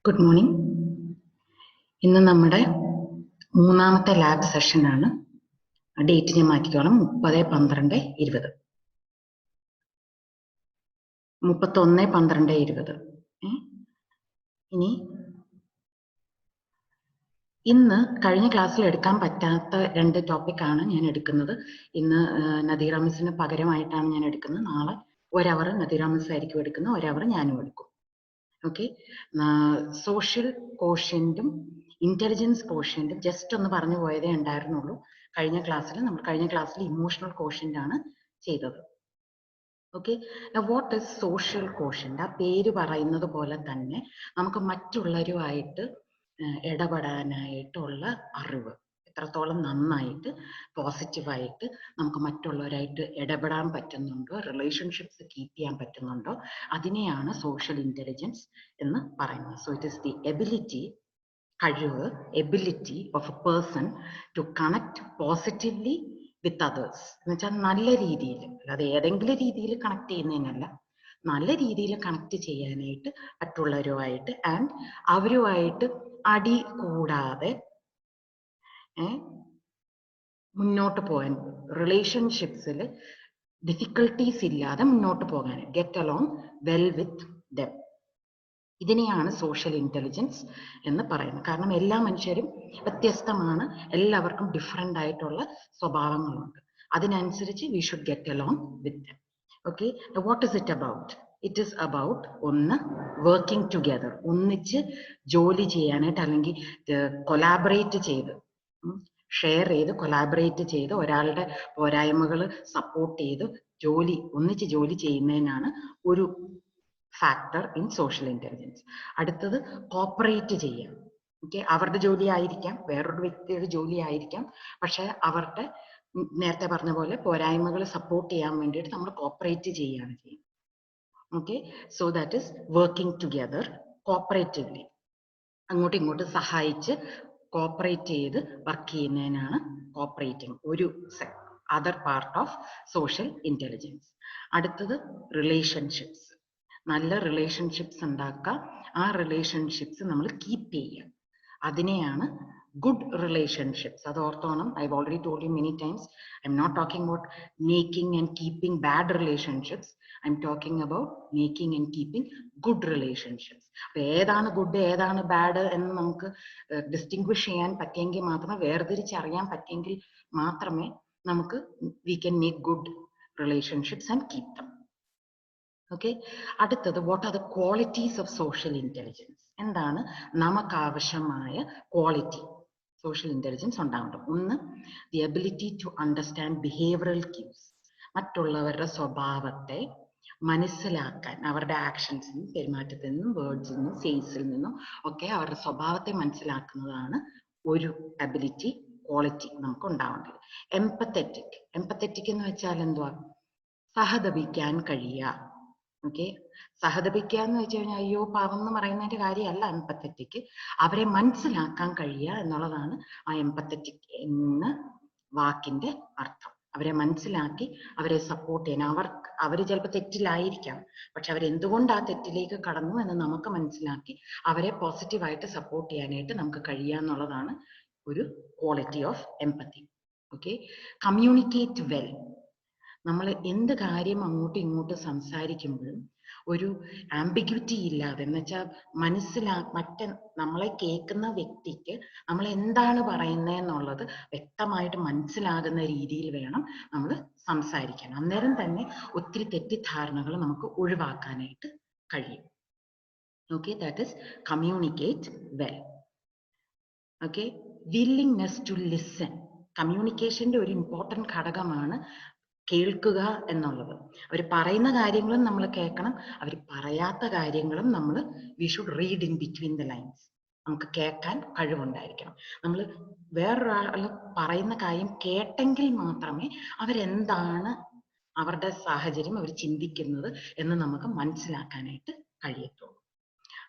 Good morning. ഇന്ന് നമ്മുടെ മൂന്നാമത്തെ ലാബ് സെഷനാണ്. ഡേറ്റ് ഞാൻ മാറ്റിക്കോളാം. 30/12/20 31/12/20. ഇനി ഇന്ന് കഴിഞ്ഞ ക്ലാസ്സിൽ എടുക്കാൻ പറ്റാത്ത 2 ടോപ്പിക്കാണ് ഞാൻ എടുക്കുന്നത്. ഇന്ന് നദീറ മിസ്സിന് പകരമായിട്ടാണ് ഞാൻ എടുക്കുന്നത്. നാളെ 1 അവർ നദീറ മിസ് ആയിരിക്കും എടുക്കുന്നത്, 1 അവർ ഞാനും എടുക്കും. ഓക്കെ, സോഷ്യൽ കോഷ്യന്റും ഇന്റലിജൻസ് കോഷ്യന്റും ജസ്റ്റ് ഒന്ന് പറഞ്ഞു പോയതേ ഉണ്ടായിരുന്നുള്ളൂ. നമ്മൾ കഴിഞ്ഞ ക്ലാസ്സിൽ ഇമോഷണൽ കോഷ്യന്റ് ആണ് ചെയ്തത്. Okay, what is social quotient? ആ പേര് പറയുന്നത് പോലെ തന്നെ നമുക്ക് മറ്റുള്ളവരുമായിട്ട് ഇടപെടാനായിട്ടുള്ള അറിവ് എത്രത്തോളം നന്നായിട്ട് പോസിറ്റീവായിട്ട് നമുക്ക് മറ്റുള്ളവരായിട്ട് ഇടപെടാൻ പറ്റുന്നുണ്ടോ, റിലേഷൻഷിപ്സ് കീപ്പ് ചെയ്യാൻ പറ്റുന്നുണ്ടോ, അതിനെയാണ് സോഷ്യൽ ഇന്റലിജൻസ് എന്ന് പറയുന്നത്. So it is the ability of a person to connect positively with others. എന്ന് വെച്ചാൽ നല്ല രീതിയിൽ, അല്ലാതെ ഏതെങ്കിലും രീതിയിൽ കണക്ട് ചെയ്യുന്നതിനല്ല, നല്ല രീതിയിൽ കണക്ട് ചെയ്യാനായിട്ട് മറ്റുള്ളവരുമായിട്ട് ആൻഡ് അവരുമായിട്ട് അടി കൂടാതെ മുന്നോട്ട് പോകാൻ, റിലേഷൻഷിപ്സിൽ ഡിഫിക്കൽട്ടീസ് ഇല്ലാതെ മുന്നോട്ട് പോകാൻ, get along well with dum. ഇതിനെയാണ് സോഷ്യൽ ഇന്റലിജൻസ് എന്ന് പറയുന്നത്. കാരണം എല്ലാ മനുഷ്യരും വ്യത്യസ്തമാണ്, എല്ലാവർക്കും ഡിഫറെൻ്റ് ആയിട്ടുള്ള സ്വഭാവങ്ങളുണ്ട്. അതിനനുസരിച്ച് we should get along with dum. Okay, what is it about? It is about ഒന്ന് വർക്കിംഗ് ടുഗെദർ, ഒന്നിച്ച് ജോലി ചെയ്യാനായിട്ട്, അല്ലെങ്കിൽ കൊലാബറേറ്റ് ചെയ്ത്, ഷെയർ ചെയ്ത്, കൊലാബറേറ്റ് ചെയ്ത്, ഒരാളുടെ പോരായ്മകൾ സപ്പോർട്ട് ചെയ്ത് ഒന്നിച്ച് ജോലി ചെയ്യുന്നതിനാണ് ഒരു ഫാക്ടർ ഇൻ സോഷ്യൽ ഇന്റലിജൻസ്. അടുത്തത് കോപ്പറേറ്റ് ചെയ്യാം. ഓക്കെ, അവരുടെ ജോലി ആയിരിക്കാം, വേറൊരു വ്യക്തിയുടെ ജോലി ആയിരിക്കാം, പക്ഷെ അവരുടെ നേരത്തെ പറഞ്ഞ പോലെ പോരായ്മകൾ സപ്പോർട്ട് ചെയ്യാൻ വേണ്ടിയിട്ട് നമ്മൾ കോപ്പറേറ്റ് ചെയ്യുകയാണ് ചെയ്യുന്നത്. Okay, so that is working together cooperatively, അങ്ങോട്ടും ഇങ്ങോട്ടും സഹായിച്ച് കോപ്പറേറ്റ് ചെയ്ത് വർക്ക് ചെയ്യുന്നതിനാണ് കോപ്പറേറ്റിംഗ്, ഒരു other part of social intelligence. അടുത്തത് റിലേഷൻഷിപ്സ്. നല്ല റിലേഷൻഷിപ്സ് ഉണ്ടാക്കുക, ആ റിലേഷൻഷിപ്സ് നമ്മൾ കീപ്പ് ചെയ്യുക, അതിനെയാണ് ഗുഡ് റിലേഷൻഷിപ്സ്. അത് ഓർത്തോണം. I already told you many times, I M not talking about making and keeping bad relationships, I'm talking about making and keeping good relationships. അപ്പൊ ഏതാണ് ഗുഡ് ഏതാണ് ബാഡ് എന്ന് നമുക്ക് ഡിസ്റ്റിങ്വിഷ് ചെയ്യാൻ പറ്റിയെങ്കിൽ മാത്രമേ, വേർതിരിച്ചറിയാൻ പറ്റിയെങ്കിൽ മാത്രമേ നമുക്ക് we can make good relationships and keep them. Okay, അടുത്തത് what are the qualities of social intelligence? എന്താണ് നമുക്ക് ആവശ്യമായ ക്വാളിറ്റി സോഷ്യൽ ഇന്റലിജൻസ് ഉണ്ടാവണം? ഒന്ന്, the ability to understand behavioural cues. മറ്റുള്ളവരുടെ സ്വഭാവത്തെ മനസ്സിലാക്കാൻ, അവരുടെ ആക്ഷൻസിൽ നിന്നും, പെരുമാറ്റത്തിൽ നിന്നും, വേർഡ്സിൽ നിന്നും, ഫേസിൽ നിന്നും ഒക്കെ അവരുടെ സ്വഭാവത്തെ മനസ്സിലാക്കുന്നതാണ് ഒരു എബിലിറ്റി, ക്വാളിറ്റി നമുക്ക് ഉണ്ടാവേണ്ടത്. എംപത്തറ്റിക് എന്ന് വെച്ചാൽ എന്തുവാ? സഹതപിക്കാൻ കഴിയുക. ഓക്കെ, സഹതപിക്കുക എന്ന് വെച്ച് കഴിഞ്ഞാൽ അയ്യോ പാവം എന്ന് പറയുന്നതിന്റെ കാര്യമല്ല എംപത്തറ്റിക്. അവരെ മനസ്സിലാക്കാൻ കഴിയുക എന്നുള്ളതാണ് ആ എംപത്തറ്റിക് എന്ന വാക്കിന്റെ അർത്ഥം. അവരെ മനസ്സിലാക്കി അവരെ സപ്പോർട്ട് ചെയ്യാൻ, അവർ ചിലപ്പോൾ തെറ്റിലായിരിക്കാം, പക്ഷെ അവരെന്തുകൊണ്ട് ആ തെറ്റിലേക്ക് കടന്നു എന്ന് നമുക്ക് മനസ്സിലാക്കി അവരെ പോസിറ്റീവായിട്ട് സപ്പോർട്ട് ചെയ്യാനായിട്ട് നമുക്ക് കഴിയുക എന്നുള്ളതാണ് ഒരു quality of എംപത്തി. Okay, communicate well. നമ്മൾ എന്ത് കാര്യം അങ്ങോട്ടും ഇങ്ങോട്ടും സംസാരിക്കുമ്പോഴും ഒരു ആംബിഗ്വിറ്റി ഇല്ലാതെ, എന്ന് വെച്ചാൽ നമ്മളെ കേൾക്കുന്ന വ്യക്തിക്ക് നമ്മൾ എന്താണ് പറയുന്നതെന്നുള്ളത് വ്യക്തമായിട്ട് മനസ്സിലാകുന്ന രീതിയിൽ വേണം നമ്മൾ സംസാരിക്കാൻ. അന്നേരം തന്നെ ഒത്തിരി തെറ്റിദ്ധാരണകൾ നമുക്ക് ഒഴിവാക്കാനായിട്ട് കഴിയും. Okay, that is communicate well. Okay, willingness to listen. കമ്മ്യൂണിക്കേഷന്റെ ഒരു ഇമ്പോർട്ടൻറ്റ് ഘടകമാണ് കേൾക്കുക എന്നുള്ളത്. അവർ പറയുന്ന കാര്യങ്ങളും നമ്മൾ കേൾക്കണം, അവർ പറയാത്ത കാര്യങ്ങളും we should read in between the lines. നമുക്ക് കേൾക്കാൻ കഴിവുണ്ടായിരിക്കണം. നമ്മൾ വേറൊരാൾ പറയുന്ന കാര്യം കേട്ടെങ്കിൽ മാത്രമേ അവരെന്താണ് അവരുടെ സാഹചര്യം, അവർ ചിന്തിക്കുന്നത് എന്ന് നമുക്ക് മനസ്സിലാക്കാനായിട്ട് കഴിയത്തുള്ളൂ.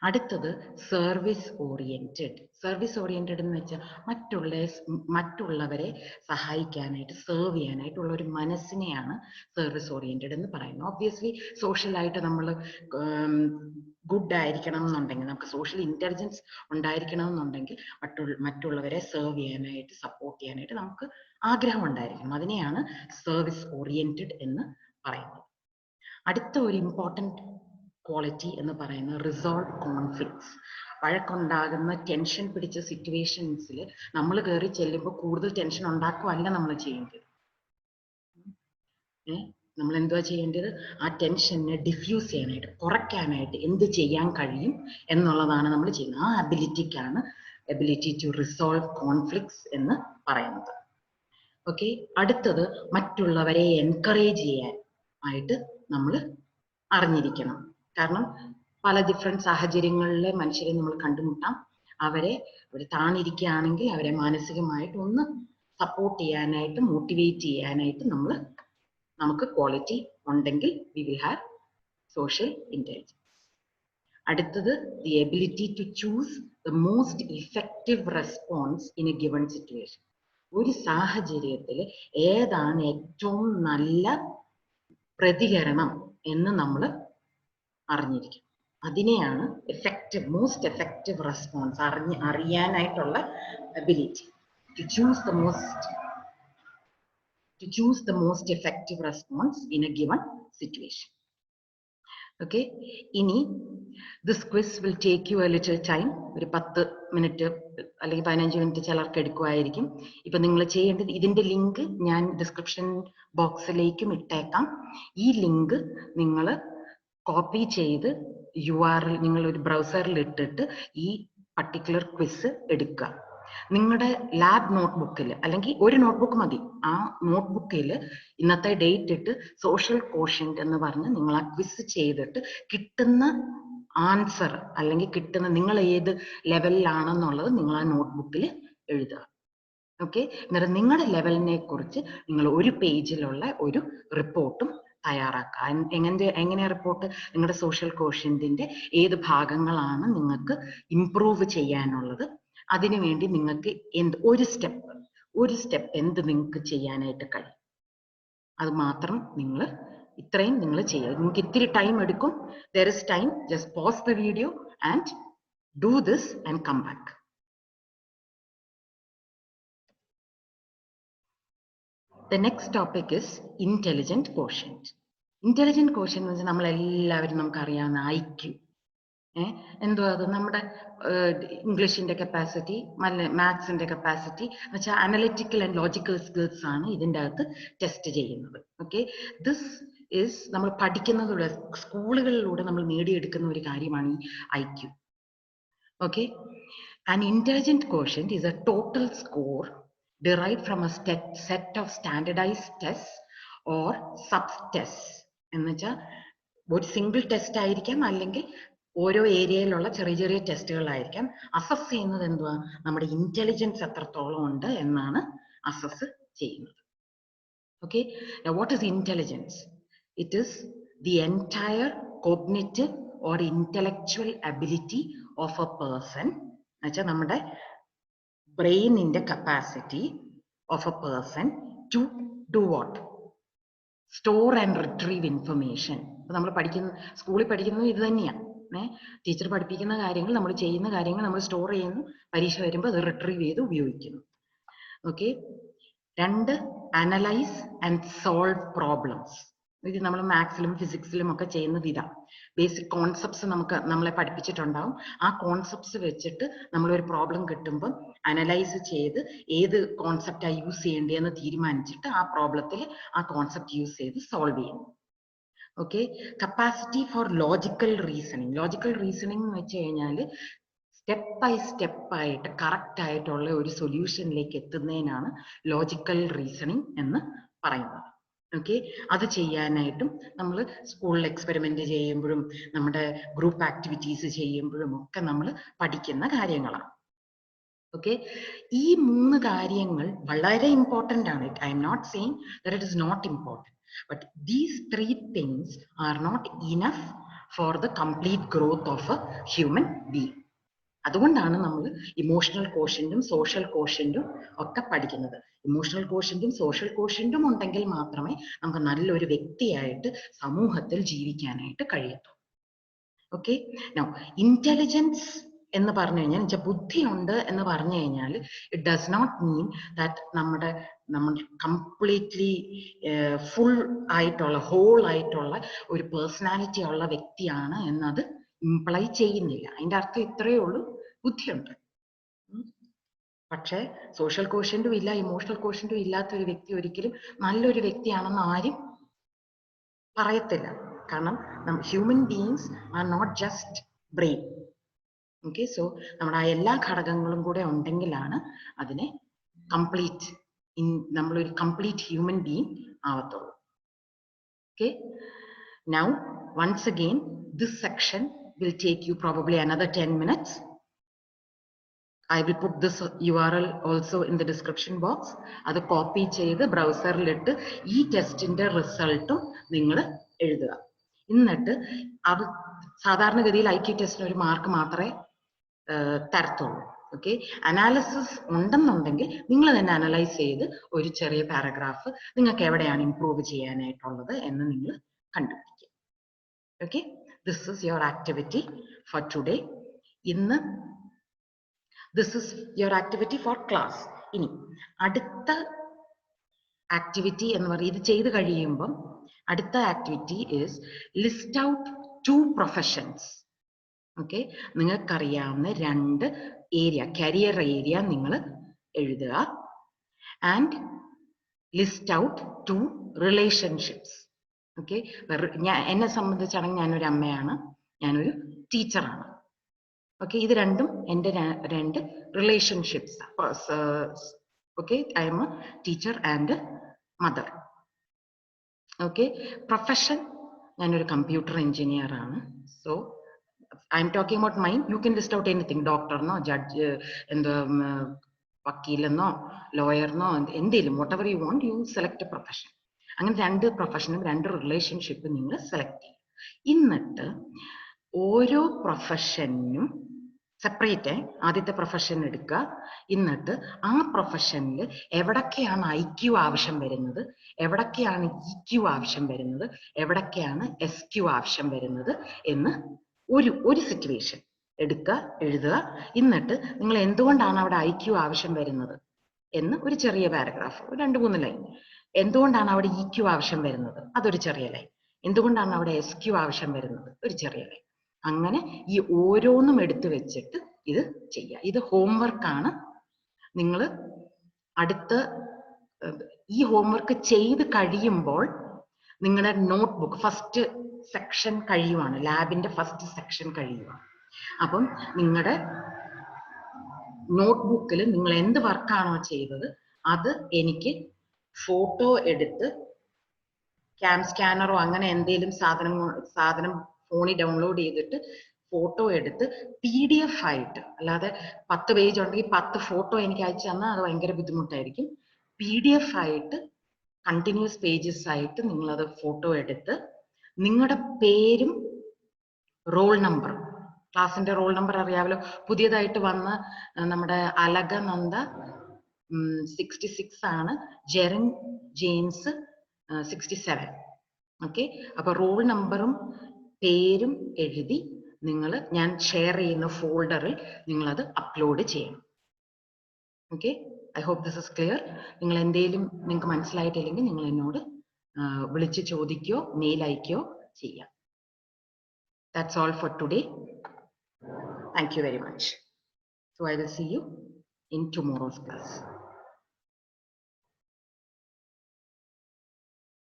അടുത്തത് സർവീസ് ഓറിയന്റഡ്. സർവീസ് ഓറിയന്റഡ് എന്ന് വെച്ചാൽ മറ്റുള്ളവരെ സഹായിക്കാനായിട്ട്, സെർവ് ചെയ്യാനായിട്ടുള്ള ഒരു മനസ്സിനെയാണ് സർവീസ് ഓറിയന്റഡ് എന്ന് പറയുന്നത്. ഒബ്വിയസ്ലി സോഷ്യലായിട്ട് നമ്മൾ ഗുഡ് ആയിരിക്കണം എന്നുണ്ടെങ്കിൽ, നമുക്ക് സോഷ്യൽ ഇന്റലിജൻസ് ഉണ്ടായിരിക്കണം എന്നുണ്ടെങ്കിൽ മറ്റുള്ളവരെ സെർവ് ചെയ്യാനായിട്ട്, സപ്പോർട്ട് ചെയ്യാനായിട്ട് നമുക്ക് ആഗ്രഹം ഉണ്ടായിരിക്കണം. അതിനെയാണ് സർവീസ് ഓറിയന്റഡ് എന്ന് പറയുന്നത്. അടുത്ത ഒരു ഇമ്പോർട്ടൻറ്റ് ക്വാളിറ്റി എന്ന് പറയുന്നത് റിസോൾവ് കോൺഫ്ലിക്ട്സ്. വഴക്കുണ്ടാകുന്ന ടെൻഷൻ പിടിച്ച സിറ്റുവേഷൻസിൽ നമ്മൾ കയറി ചെല്ലുമ്പോൾ കൂടുതൽ ടെൻഷൻ ഉണ്ടാക്കുകയല്ല നമ്മൾ ചെയ്യേണ്ടത്. നമ്മൾ എന്തുവാ ചെയ്യേണ്ടത്? ആ ടെൻഷനെ ഡിഫ്യൂസ് ചെയ്യാനായിട്ട്, കുറയ്ക്കാനായിട്ട് എന്ത് ചെയ്യാൻ കഴിയും എന്നുള്ളതാണ് നമ്മൾ ചെയ്യുന്നത്. ആ അബിലിറ്റിക്കാണ് എബിലിറ്റി ടു റിസോൾവ് കോൺഫ്ലിക്ട്സ് എന്ന് പറയുന്നത്. ഓക്കെ, അടുത്തത് മറ്റുള്ളവരെ എൻകറേജ് ചെയ്യാൻ ആയിട്ട് നമ്മൾ അറിഞ്ഞിരിക്കണം. കാരണം പല ഡിഫറെന്റ് സാഹചര്യങ്ങളിൽ മനുഷ്യരെ നമ്മൾ കണ്ടുമുട്ടാം. അവരെ താണിരിക്കുകയാണെങ്കിൽ അവരെ മാനസികമായിട്ട് ഒന്ന് സപ്പോർട്ട് ചെയ്യാനായിട്ട്, മോട്ടിവേറ്റ് ചെയ്യാനായിട്ട് നമുക്ക് ക്വാളിറ്റി ഉണ്ടെങ്കിൽ we will have social intelligence. അടുത്തത് the ability to choose the most effective response in a given situation. ഒരു സാഹചര്യത്തിൽ ഏതാണ് ഏറ്റവും നല്ല പ്രതികരണം എന്ന് നമ്മൾ അറിഞ്ഞിരിക്കും. അതിനെയാണ് മോസ്റ്റ് എഫക്റ്റീവ് റെസ്പോൺസ് അറിയാനായിട്ടുള്ള ability. To choose the most effective response in a given situation. Okay, ഇനി this quiz will take you a little time. ഒരു 10 മിനിറ്റ് അല്ലെങ്കിൽ 15 മിനിറ്റ് ചിലർക്ക് എടുക്കുമായിരിക്കും. ഇപ്പൊ നിങ്ങൾ ചെയ്യേണ്ടത്, ഇതിന്റെ ലിങ്ക് ഞാൻ ഡിസ്ക്രിപ്ഷൻ ബോക്സിലേക്കും ഇട്ടേക്കാം. ഈ ലിങ്ക് നിങ്ങൾ കോപ്പി ചെയ്ത് URL നിങ്ങൾ ഒരു ബ്രൗസറിൽ ഇട്ടിട്ട് ഈ പർട്ടിക്കുലർ ക്വിസ് എടുക്കുക. നിങ്ങളുടെ ലാബ് നോട്ട്ബുക്കിൽ, അല്ലെങ്കിൽ ഒരു നോട്ട്ബുക്ക് മതി, ആ നോട്ട്ബുക്കിൽ ഇന്നത്തെ ഡേറ്റ് ഇട്ട് സോഷ്യൽ കോഷ്യന്റ് എന്ന് പറഞ്ഞ് നിങ്ങൾ ആ ക്വിസ് ചെയ്തിട്ട് കിട്ടുന്ന ആൻസർ, അല്ലെങ്കിൽ കിട്ടുന്ന നിങ്ങൾ ഏത് ലെവലിലാണെന്നുള്ളത് നിങ്ങൾ ആ നോട്ട്ബുക്കിൽ എഴുതുക. ഓക്കെ, എന്നിട്ട് നിങ്ങളുടെ ലെവലിനെ കുറിച്ച് നിങ്ങൾ ഒരു പേജിലുള്ള ഒരു റിപ്പോർട്ടും തയ്യാറാക്കുക. എങ്ങനെ റിപ്പോർട്ട്? നിങ്ങളുടെ സോഷ്യൽ കോഷ്യന്റിന്റെ ഏത് ഭാഗങ്ങളാണ് നിങ്ങൾക്ക് ഇംപ്രൂവ് ചെയ്യാനുള്ളത്, അതിനുവേണ്ടി നിങ്ങൾക്ക് ഒരു സ്റ്റെപ്പ് എന്ത് നിങ്ങൾക്ക് ചെയ്യാനായിട്ട് കഴിയും, അത് മാത്രം ഇത്രയും നിങ്ങൾ ചെയ്യുക. നിങ്ങൾക്ക് ഇത്തിരി ടൈം എടുക്കും. There is time. Just pause the video and do this and come back. The next topic is intelligent quotient. Intelligent quotient എന്ന് വെച്ചാൽ നമ്മളെല്ലാവരും നമുക്കറിയാവുന്ന IQ. എന്തുവാ അത്? നമ്മുടെ ഇംഗ്ലീഷിന്റെ കപ്പാസിറ്റി, മാത്സിന്റെ കപ്പാസിറ്റി എന്ന് വെച്ചാൽ അനലിറ്റിക്കൽ ആൻഡ് ലോജിക്കൽ സ്കിൽസ് ആണ് ഇതിൻ്റെ അകത്ത് ടെസ്റ്റ് ചെയ്യുന്നത്. ഓക്കെ, ദിസ് ഈസ് നമ്മൾ പഠിക്കുന്നതിലൂടെ, സ്കൂളുകളിലൂടെ നമ്മൾ നേടിയെടുക്കുന്ന ഒരു കാര്യമാണ് ഈ IQ. Okay, an intelligent quotient is a total score derived from a set of standardized tests or sub-tests. എന്ന് വെച്ചാൽ ഒരു സിംഗിൾ ടെസ്റ്റ് ആയിരിക്കാം, അല്ലെങ്കിൽ ഓരോ ഏരിയയിലുള്ള ചെറിയ ചെറിയ ടെസ്റ്റുകളായിരിക്കാം. അസസ് ചെയ്യുന്നത് എന്തുവാ? നമ്മുടെ ഇന്റലിജൻസ് എത്രത്തോളം ഉണ്ട് എന്നാണ് അസസ് ചെയ്യുന്നത്. Okay, what is intelligence? It is the entire cognitive or intellectual ability of a person. എന്നുവെച്ചാൽ നമ്മുടെ ബ്രെയിനിന്റെ capacity of a person to do what? Store and retrieve information. അപ്പൊ നമ്മൾ സ്കൂളിൽ പഠിക്കുന്നത് ഇത് തന്നെയാണ്. ടീച്ചർ പഠിപ്പിക്കുന്ന കാര്യങ്ങൾ, നമ്മൾ ചെയ്യുന്ന കാര്യങ്ങൾ നമ്മൾ സ്റ്റോർ ചെയ്യുന്നു, പരീക്ഷ വരുമ്പോൾ അത് റിട്രീവ് ചെയ്ത് ഉപയോഗിക്കുന്നു. Okay, 2, analyse and solve problems. ഇത് നമ്മൾ മാത്സിലും ഫിസിക്സിലും ഒക്കെ ചെയ്യുന്നത് ഇതാ. ബേസിക് കോൺസെപ്റ്റ്സ് നമ്മളെ പഠിപ്പിച്ചിട്ടുണ്ടാവും. ആ കോൺസെപ്റ്റ്സ് വെച്ചിട്ട് നമ്മളൊരു പ്രോബ്ലം കിട്ടുമ്പോൾ അനലൈസ് ചെയ്ത് ഏത് കോൺസെപ്റ്റാണ് യൂസ് ചെയ്യേണ്ടതെന്ന് തീരുമാനിച്ചിട്ട് ആ പ്രോബ്ലത്തിൽ ആ കോൺസെപ്റ്റ് യൂസ് ചെയ്ത് സോൾവ് ചെയ്യുന്നു. Okay, capacity for logical reasoning. Logical reasoning എന്ന് വെച്ച് കഴിഞ്ഞാൽ സ്റ്റെപ്പ് ബൈ സ്റ്റെപ്പ് ആയിട്ട് കറക്റ്റ് ആയിട്ടുള്ള ഒരു സൊല്യൂഷനിലേക്ക് എത്തുന്നതിനാണ് ലോജിക്കൽ റീസണിങ് എന്ന് പറയുന്നത്. ഓക്കെ, അത് ചെയ്യാനായിട്ടും നമ്മൾ സ്കൂളിൽ എക്സ്പെരിമെന്റ് ചെയ്യുമ്പോഴും നമ്മുടെ ഗ്രൂപ്പ് ആക്ടിവിറ്റീസ് ചെയ്യുമ്പോഴും ഒക്കെ നമ്മൾ പഠിക്കുന്ന കാര്യങ്ങളാണ്. ഓക്കെ, ഈ 3 കാര്യങ്ങൾ വളരെ ഇമ്പോർട്ടൻ്റ് ആണ്. I M not saying that it is not important, but these 3 things are not enough for the complete growth of a human being. അതുകൊണ്ടാണ് നമ്മൾ ഇമോഷണൽ കോഷ്യന്റും സോഷ്യൽ കോഷ്യന്റും ഒക്കെ പഠിക്കുന്നത്. ഇമോഷണൽ കോഷ്യന്റും സോഷ്യൽ കോഷ്യന്റും ഉണ്ടെങ്കിൽ മാത്രമേ നമുക്ക് നല്ലൊരു വ്യക്തിയായിട്ട് സമൂഹത്തിൽ ജീവിക്കാനായിട്ട് കഴിയത്തുള്ളൂ. ഓക്കെ, നൗ ഇന്റലിജൻസ് എന്ന് പറഞ്ഞു കഴിഞ്ഞാൽ ബുദ്ധി ഉണ്ട് എന്ന് പറഞ്ഞു കഴിഞ്ഞാൽ it does not mean that നമ്മൾ കംപ്ലീറ്റ്ലി ഫുൾ ആയിട്ടുള്ള ഹോൾ ആയിട്ടുള്ള ഒരു പേഴ്സണാലിറ്റി ഉള്ള വ്യക്തിയാണ് എന്നത് ഇംപ്ലൈ ചെയ്യുന്നില്ല. അതിന്റെ അർത്ഥം ഇത്രയേ ഉള്ളൂ, ബുദ്ധിയുണ്ട്. പക്ഷെ സോഷ്യൽ കോഷ്യന്റും ഇല്ല, ഇമോഷണൽ കോഷ്യന്റും ഇല്ലാത്ത ഒരു വ്യക്തി ഒരിക്കലും നല്ലൊരു വ്യക്തിയാണെന്ന് ആരും പറയത്തില്ല. കാരണം human beings are not just brain. Okay, so നമ്മുടെ ആ എല്ലാ ഘടകങ്ങളും കൂടെ ഉണ്ടെങ്കിലാണ് അതിനെ കംപ്ലീറ്റ് നമ്മളൊരു കംപ്ലീറ്റ് ഹ്യൂമൻ ബീയിങ് ആവത്തുള്ളൂ. Okay, now once again this section will take you probably another 10 minutes. I will put this URL also in the description box. അത് കോപ്പി ചെയ്ത് ബ്രൗസറിലിട്ട് ഈ ടെസ്റ്റിന്റെ റിസൾട്ടും നിങ്ങൾ എഴുതുക. എന്നിട്ട് അത് സാധാരണഗതിയിൽ IQ ടെസ്റ്റിന് ഒരു മാർക്ക് മാത്രമേ തരത്തുള്ളൂ. ഓക്കെ, അനാലിസിസ് ഉണ്ടെന്നുണ്ടെങ്കിൽ നിങ്ങൾ തന്നെ അനലൈസ് ചെയ്ത് ഒരു ചെറിയ പാരഗ്രാഫ് നിങ്ങൾക്ക് എവിടെയാണ് ഇംപ്രൂവ് ചെയ്യാനായിട്ടുള്ളത് എന്ന് നിങ്ങൾ കണ്ടുപിടിക്കുക. Okay, this is your activity for today. This is your activity for class. ഇനി അടുത്ത ആക്ടിവിറ്റി എന്ന് പറയുന്നത് ഇത് ചെയ്ത് കഴിയുമ്പം അടുത്ത activity is list out 2 professions. Okay, നിങ്ങൾക്കറിയാവുന്ന 2 ഏരിയ, കരിയർ ഏരിയ നിങ്ങൾ എഴുതുക. And list out 2 relationships. Okay, എന്നെ സംബന്ധിച്ചാണെങ്കിൽ ഞാനൊരു അമ്മയാണ്, ഞാനൊരു ടീച്ചറാണ്. ഓക്കെ, ഇത് രണ്ടും എൻ്റെ 2 relationships. Okay, I'm a teacher and mother. Okay, profession ഞാനൊരു കമ്പ്യൂട്ടർ എഞ്ചിനീയർ ആണ്. So I'm talking about mine. You can list out anything, ഡോക്ടറിനോ ജഡ്ജ് എന്തോ വക്കീലെന്നോ ലോയറിനോ എന്തെങ്കിലും, whatever you want, you select a profession. അങ്ങനെ 2 പ്രൊഫഷനും 2 റിലേഷൻഷിപ്പും നിങ്ങൾ select ചെയ്യും. എന്നിട്ട് ഓരോ പ്രൊഫഷനും സെപ്പറേറ്റ് ആദ്യത്തെ പ്രൊഫഷൻ എടുക്കുക. എന്നിട്ട് ആ പ്രൊഫഷനിൽ എവിടൊക്കെയാണ് IQ ആവശ്യം വരുന്നത്, എവിടൊക്കെയാണ് EQ ആവശ്യം വരുന്നത്, എവിടൊക്കെയാണ് SQ ആവശ്യം വരുന്നത് എന്ന് ഒരു സിറ്റുവേഷൻ എടുക്കുക, എഴുതുക. എന്നിട്ട് നിങ്ങൾ എന്തുകൊണ്ടാണ് അവിടെ IQ ആവശ്യം വരുന്നത് എന്ന് ഒരു ചെറിയ പാരഗ്രാഫ്, 2-3 ലൈൻ. എന്തുകൊണ്ടാണ് അവിടെ EQ ആവശ്യം വരുന്നത്, അതൊരു ചെറിയ ലൈൻ. എന്തുകൊണ്ടാണ് അവിടെ SQ ആവശ്യം വരുന്നത്, ഒരു ചെറിയ ലൈൻ. അങ്ങനെ ഈ ഓരോന്നും എടുത്തു വെച്ചിട്ട് ഇത് ചെയ്യുക. ഇത് ഹോംവർക്കാണ്. നിങ്ങൾ അടുത്ത ഈ ഹോംവർക്ക് ചെയ്ത് കഴിയുമ്പോൾ നിങ്ങളുടെ നോട്ട്ബുക്ക് ഫസ്റ്റ് സെക്ഷൻ കഴിയുവാണ്, ലാബിന്റെ ഫസ്റ്റ് സെക്ഷൻ കഴിയുവാണ്. അപ്പം നിങ്ങളുടെ നോട്ട്ബുക്കിൽ നിങ്ങൾ എന്ത് വർക്കാണോ ചെയ്തത് അത് എനിക്ക് ഫോട്ടോ എടുത്ത് സ്കാനറോ അങ്ങനെ എന്തെങ്കിലും സാധനം ഫോണിൽ ഡൗൺലോഡ് ചെയ്തിട്ട് ഫോട്ടോ എടുത്ത് PDF ആയിട്ട്, അല്ലാതെ 10 പേജ് ഉണ്ടെങ്കിൽ 10 ഫോട്ടോ എനിക്ക് അയച്ചു തന്നാൽ അത് ഭയങ്കര ബുദ്ധിമുട്ടായിരിക്കും. PDF ആയിട്ട് കണ്ടിന്യൂസ് പേജസ് ആയിട്ട് നിങ്ങളത് ഫോട്ടോ എടുത്ത് നിങ്ങളുടെ പേരും റോൾ നമ്പറും, ക്ലാസിന്റെ റോൾ നമ്പർ അറിയാമല്ലോ, പുതിയതായിട്ട് വന്ന നമ്മുടെ അലകനന്ദ 66 ആണ്, ജെറിൻ ജെയിംസ് 67. ഓക്കെ, അപ്പൊ റോൾ നമ്പറും പേരും എഴുതി ഞാൻ ഷെയർ ചെയ്യുന്ന ഫോൾഡറിൽ നിങ്ങളത് അപ്ലോഡ് ചെയ്യണം. Okay, I hope this is clear. നിങ്ങൾ എന്തെങ്കിലും നിങ്ങൾക്ക് മനസ്സിലായിട്ടില്ലെങ്കിൽ നിങ്ങൾ എന്നോട് വിളിച്ച് ചോദിക്കുകയോ മെയിൽ അയക്കുകയോ ചെയ്യാം. That's all for today. Thank you very much. So I will see you in tomorrow's class.